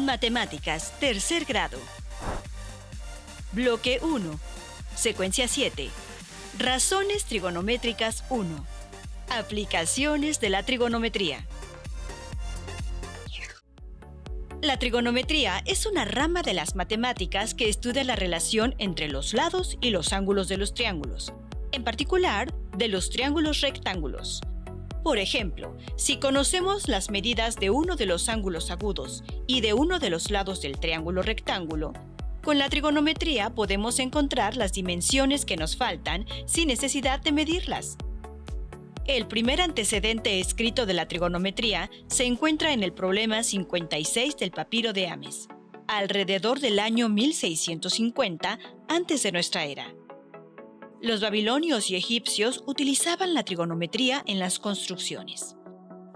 Matemáticas, tercer grado. Bloque 1. Secuencia 7. Razones trigonométricas 1. Aplicaciones de la trigonometría. La trigonometría es una rama de las matemáticas que estudia la relación entre los lados y los ángulos de los triángulos, en particular de los triángulos rectángulos. Por ejemplo, si conocemos las medidas de uno de los ángulos agudos y de uno de los lados del triángulo rectángulo, con la trigonometría podemos encontrar las dimensiones que nos faltan sin necesidad de medirlas. El primer antecedente escrito de la trigonometría se encuentra en el problema 56 del papiro de Ames, alrededor del año 1650 antes de nuestra era. Los babilonios y egipcios utilizaban la trigonometría en las construcciones.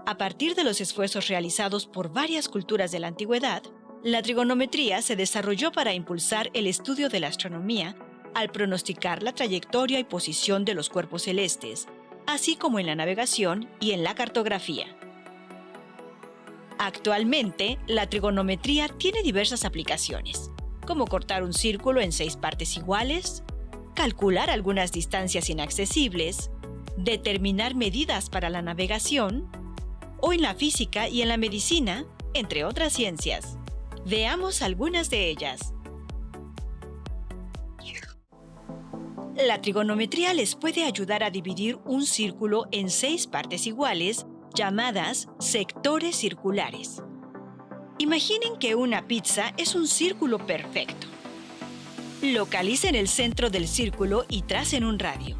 A partir de los esfuerzos realizados por varias culturas de la antigüedad, la trigonometría se desarrolló para impulsar el estudio de la astronomía al pronosticar la trayectoria y posición de los cuerpos celestes, así como en la navegación y en la cartografía. Actualmente, la trigonometría tiene diversas aplicaciones, como cortar un círculo en 6 partes iguales, calcular algunas distancias inaccesibles, determinar medidas para la navegación, o en la física y en la medicina, entre otras ciencias. Veamos algunas de ellas. La trigonometría les puede ayudar a dividir un círculo en 6 partes iguales, llamadas sectores circulares. Imaginen que una pizza es un círculo perfecto. Localicen el centro del círculo y tracen un radio.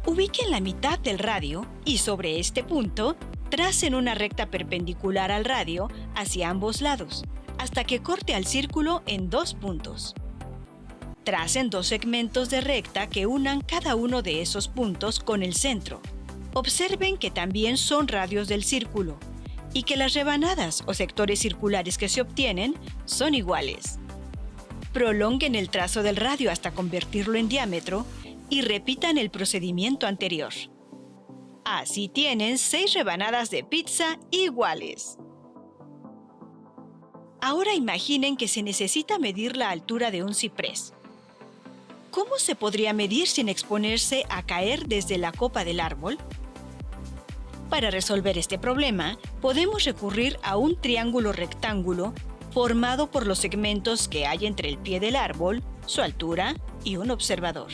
Ubiquen la mitad del radio y sobre este punto, tracen una recta perpendicular al radio hacia ambos lados, hasta que corte al círculo en 2 puntos. Tracen 2 segmentos de recta que unan cada uno de esos puntos con el centro. Observen que también son radios del círculo y que las rebanadas o sectores circulares que se obtienen son iguales. Prolonguen el trazo del radio hasta convertirlo en diámetro y repitan el procedimiento anterior. Así tienen 6 rebanadas de pizza iguales. Ahora imaginen que se necesita medir la altura de un ciprés. ¿Cómo se podría medir sin exponerse a caer desde la copa del árbol? Para resolver este problema, podemos recurrir a un triángulo rectángulo formado por los segmentos que hay entre el pie del árbol, su altura y un observador.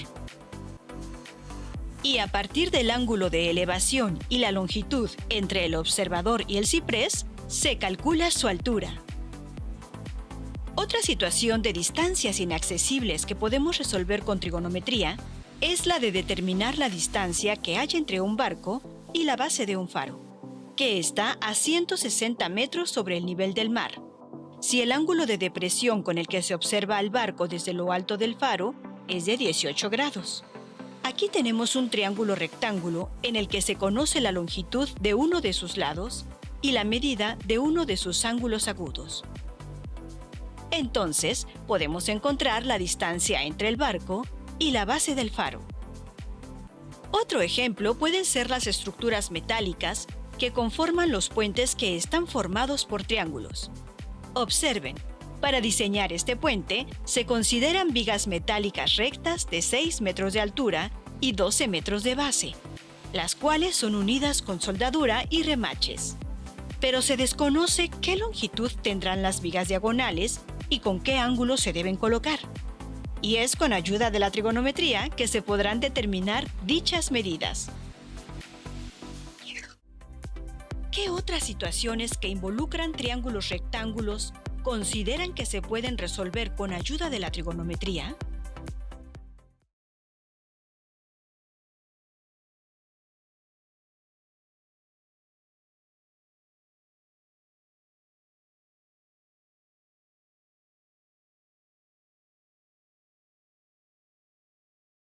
Y a partir del ángulo de elevación y la longitud entre el observador y el ciprés, se calcula su altura. Otra situación de distancias inaccesibles que podemos resolver con trigonometría es la de determinar la distancia que hay entre un barco y la base de un faro, que está a 160 metros sobre el nivel del mar. Si el ángulo de depresión con el que se observa al barco desde lo alto del faro es de 18 grados. Aquí tenemos un triángulo rectángulo en el que se conoce la longitud de uno de sus lados y la medida de uno de sus ángulos agudos. Entonces, podemos encontrar la distancia entre el barco y la base del faro. Otro ejemplo pueden ser las estructuras metálicas que conforman los puentes que están formados por triángulos. Observen, para diseñar este puente, se consideran vigas metálicas rectas de 6 metros de altura y 12 metros de base, las cuales son unidas con soldadura y remaches. Pero se desconoce qué longitud tendrán las vigas diagonales y con qué ángulo se deben colocar. Y es con ayuda de la trigonometría que se podrán determinar dichas medidas. ¿Qué otras situaciones que involucran triángulos rectángulos consideran que se pueden resolver con ayuda de la trigonometría?